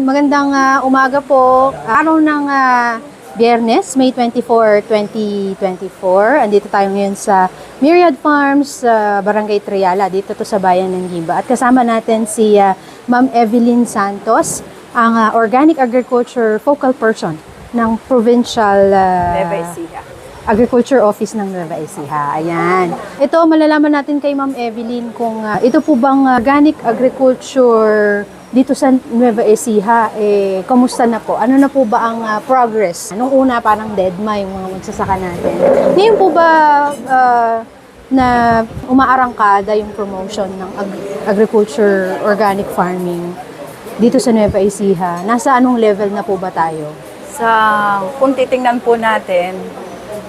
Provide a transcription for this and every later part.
Magandang umaga po. Araw ng Biyernes, May 24, 2024. Andito tayo ngayon sa Myriad Farms, Barangay Triala, dito to sa bayan ng Gimba. At kasama natin si Ma'am Evelyn Santos, ang Organic Agriculture Focal Person ng Provincial Agriculture Office ng Nueva Ecija. Ayan. Ito, malalaman natin kay Ma'am Evelyn kung ito po bang organic agriculture dito sa Nueva Ecija, kamusta na po? Ano na po ba ang progress? Nung una, parang deadma yung mga magsasaka natin. Ngayon po ba na umaarangkada yung promotion ng agriculture organic farming dito sa Nueva Ecija? Nasa anong level na po ba tayo? Kung titingnan po natin,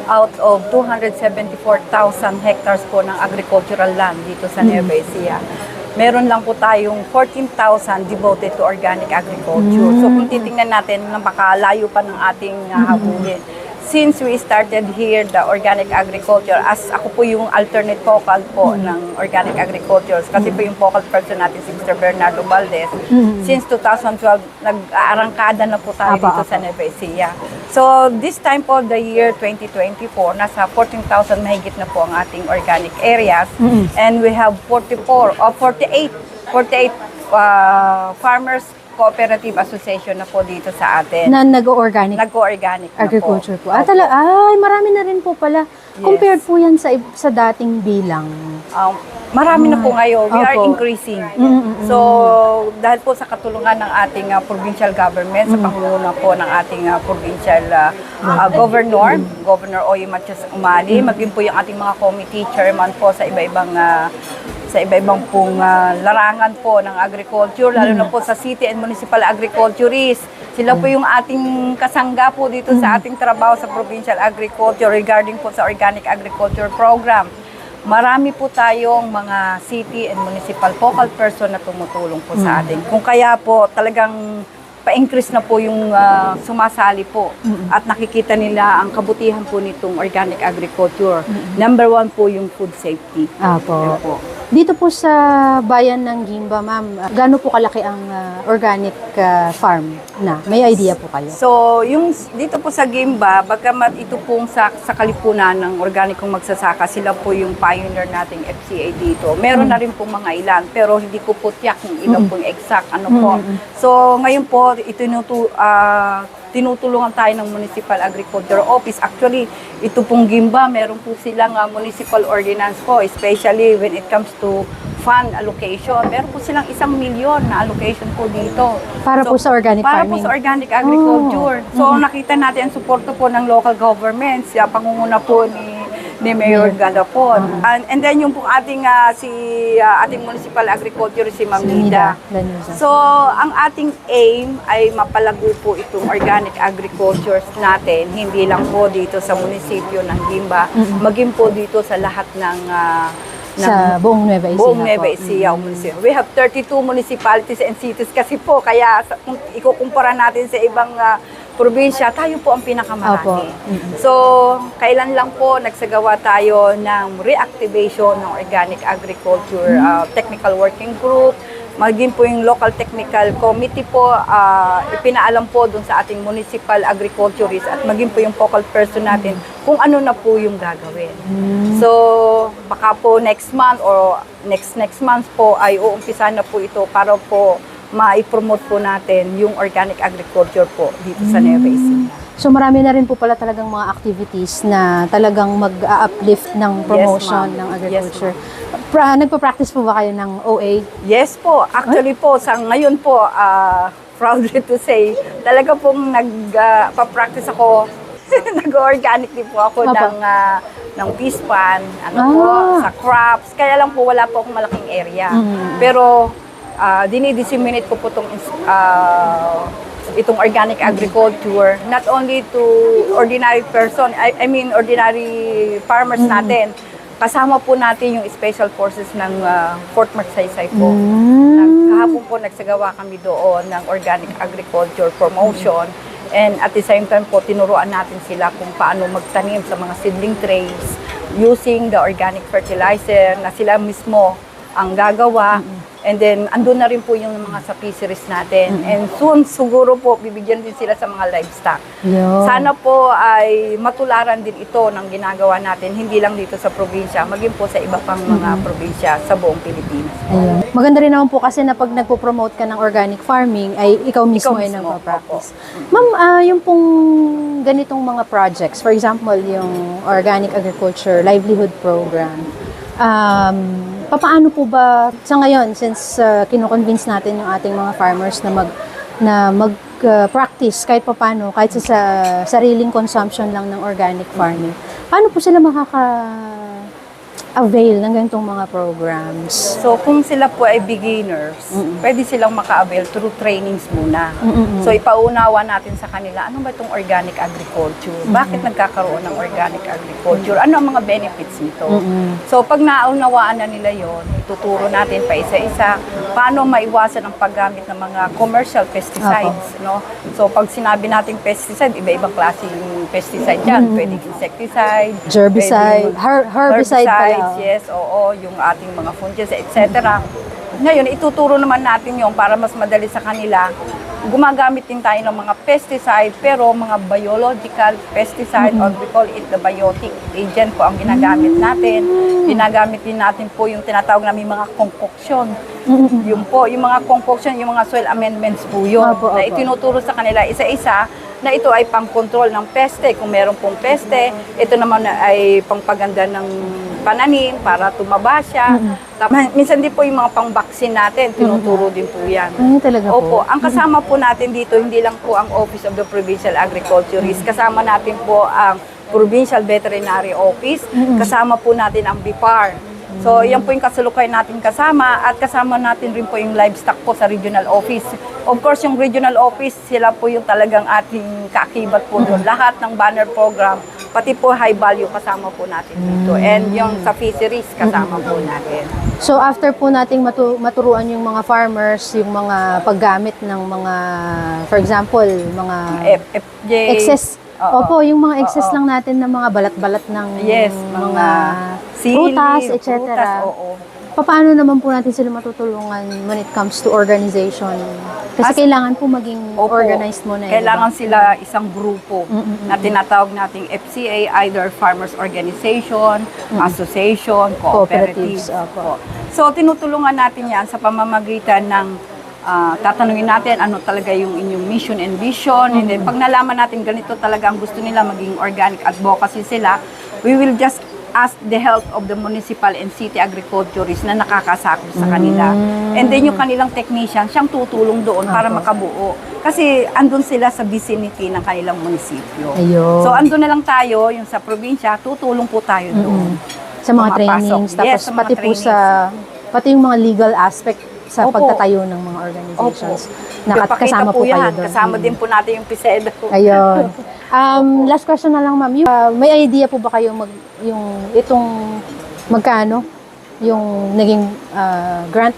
out of 274,000 hectares po ng agricultural land dito sa Nueva Ecija, meron lang po tayong 14,000 devoted to organic agriculture. So kung titingnan natin, napakalayo pa ng ating habulin. Since we started here, the organic agriculture, as ako po yung alternate focal po ng organic agriculture, kasi po yung focal person natin si Mr. Bernardo Valdez, since 2012, nag-aarangkada na po tayo dito sa Nueva Ecija. So this time po, the year 2024, nasa 14,000 mahigit na po ang ating organic areas, and we have 48 farmers cooperative association na po dito sa atin. Na nag-organic? Nag-organic na agriculture po. po. Ay, marami na rin po pala. Yes. Compared po yan sa dating bilang. Marami na po ngayon. We are increasing. So, dahil po sa katulungan ng ating provincial government, sa pangunguna po ng ating provincial governor, Governor Oye Matias Umali, maging po yung ating mga committee chairman po sa iba-ibang pong larangan po ng agriculture, lalo na po sa city and municipal agriculturists. Sila po yung ating kasangga po dito sa ating trabaho sa provincial agriculture regarding po sa organic agriculture program. Marami po tayong mga city and municipal focal person na tumutulong po sa atin. Kung kaya po talagang pa-increase na po yung sumasali po at nakikita nila ang kabutihan po nitong organic agriculture. Number one po yung food safety. Apo. Dito po sa bayan ng Gimba, ma'am, gaano po kalaki ang organic farm na? May idea po kayo? So, yung dito po sa Gimba, bagamat ito pong sa kalipunan ng organikong magsasaka, sila po yung pioneer nating FCA dito. Meron na rin po mga ilan, pero hindi ko po tiyak yung ilan po yung exact ano po. So, ngayon po, tinutulungan tayo ng Municipal Agriculture Office. Actually, ito pong Gimba, meron po silang municipal ordinance po, especially when it comes to fund allocation. Meron po silang 1 milyon na allocation po dito. Para po sa organic farming? Para po sa organic agriculture. So, nakita natin ang suporto po ng local governments, pangunguna po ni Mayor Galapon. And then yung pong ating ating municipal agriculture si Ma'am Nida. So, ang ating aim ay mapalago po itong organic agriculture natin, hindi lang po dito sa munisipyo ng Gimba, maging po dito sa lahat ng sa buong Nueva Ecija. Buong Nueva Ecija. We have 32 municipalities and cities kasi po, kaya kung ikukumpara natin sa ibang probinsya, tayo po ang pinakamalaki. So, kailan lang po nagsagawa tayo ng reactivation ng Organic Agriculture Technical Working Group, maging po yung local technical committee po, ipinaalam po dun sa ating municipal agriculturists at maging po yung focal person natin kung ano na po yung gagawin. So, baka po next month or next month po ay uumpisa na po ito para po ma-promote po natin yung organic agriculture po dito sa Nueva Ecija. So marami na rin po pala talagang mga activities na talagang mag-uplift ng promotion ng agriculture. Nagpa-practice po ba kayo ng OA? Yes po. Actually po, sa ngayon po, proudly to say, talaga pong nagpa-practice ako, nag-organic din po ako ng peas pan, sa crops. Kaya lang po, wala po akong malaking area. Pero, dinidisseminate ko po itong organic agriculture, not only to ordinary person, I mean ordinary farmers natin. Kasama po natin yung special forces ng Fort Magsaysay po. Kahapon po nagsagawa kami doon ng organic agriculture promotion. And at the same time po, tinuruan natin sila kung paano magtanim sa mga seedling trays using the organic fertilizer na sila mismo ang gagawa. And then, andun na rin po yung mga sa fisheries natin. And soon, siguro po, bibigyan din sila sa mga livestock. Yun. Sana po ay matularan din ito ng ginagawa natin, hindi lang dito sa probinsya, maging po sa iba pang mga probinsya sa buong Pilipinas. Ayun. Maganda rin naman po kasi na pag nagpo-promote ka ng organic farming, ay ikaw mismo ay mismo, nagpa-practice. Ma'am, yung pong ganitong mga projects, for example, yung Organic Agriculture Livelihood Program, papaano po ba sa ngayon, since kino-convince natin yung ating mga farmers na mag-practice kahit papaano, kahit sa sariling consumption lang ng organic farming, paano po sila makaka-avail ng ganitong mga programs? So, kung sila po ay beginners, pwede silang maka-avail through trainings muna. So, ipaunawa natin sa kanila, ano ba itong organic agriculture? Bakit nagkakaroon ng organic agriculture? Ano ang mga benefits nito? So, pag naunawaan na nila yon, ituturo natin pa isa-isa paano maiwasan ang paggamit ng mga commercial pesticides. No? So, pag sinabi nating pesticide, iba-ibang klaseng pesticide yan. Pwedeng insecticide, Herbicide, herbicide pala. yes, oo, yung ating mga fungicides, etc. Ngayon, ituturo naman natin yung para mas madali sa kanila. Gumagamit din tayo ng mga pesticide, pero mga biological pesticide, or we call it the biotic agent po ang ginagamit natin. Ginagamit din natin po yung tinatawag namin mga concoction. Yung po, yung mga concoction, yung mga soil amendments po yun, na itinuturo sa kanila isa-isa, na ito ay pang-control ng peste. Kung meron pong peste, ito naman ay pangpaganda ng pananim para tumaba siya. Minsan din po yung mga pang-vaccine natin, tinuturo din po yan. Ay, talaga po? Opo, ang kasama po natin dito, hindi lang po ang Office of the Provincial Agriculturist, kasama natin po ang Provincial Veterinary Office, kasama po natin ang BIPAR. So, yan po yung kasalukay natin kasama, at kasama natin rin po yung livestock po sa regional office. Of course, yung regional office, sila po yung talagang ating kaakibat po doon. Lahat ng banner program, pati po high value kasama po natin dito. And yung sa fisheries, kasama po natin. So after po nating maturuan yung mga farmers, yung mga paggamit ng mga, for example, mga FJ, excess. Oo. Opo, yung mga excess lang natin ng mga balat-balat ng yes, mga sili, prutas, etc. prutas, oo. Paano naman po natin sila matutulungan when it comes to organization? Kasi kailangan po maging Opo, organized muna. Kailangan sila isang grupo na tinatawag nating FCA, either Farmers Organization, Association, Cooperatives. Opo. So, tinutulungan natin yan sa pamamagitan ng tatanungin natin ano talaga yung inyong mission and vision. And then, pag nalaman natin ganito talaga ang gusto nila, maging organic advocacy sila, we will just ask the help of the municipal and city agriculturists na nakakasakop sa kanila. And then yung kanilang technician, siyang tutulong doon para makabuo. Kasi andun sila sa vicinity ng kanilang munisipyo. Ayun. So andun na lang tayo, yung sa probinsya, tutulong po tayo doon. Sa mga Pumapasok. trainings, tapos Yes, sa mga pati po trainings. pati yung mga legal aspect sa Opo. pagtatayo ng mga organizations. Pakita Kasama po kayo doon. Kasama din po natin yung PISEDA. Ayun. Last question na lang, ma'am. May idea po ba kayo itong magkano yung naging grant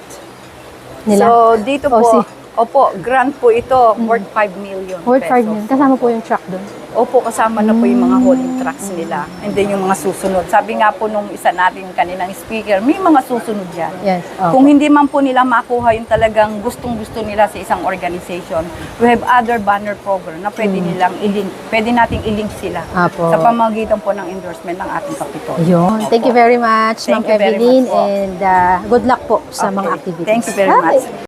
nila? So, dito po, grant po ito, worth 5 million Worth 5 pesos. million. Kasama po yung truck doon. Opo, kasama na po yung mga hauling trucks nila. And then yung mga susunod. Sabi nga po nung isa natin kaninang speaker, may mga susunod yan. Yes. Kung hindi man po nila makuha yung talagang gustong-gusto nila sa isang organization, we have other banner program na pwede nilang i-link. Pwede nating i-link sila Apo. sa pamamagitan po ng endorsement ng ating kapitol. Ayun. Thank you very much, Ma'am Thank you very Evelyn. much po. And good luck po sa mga Okay. activities. Thank you very Hi. much.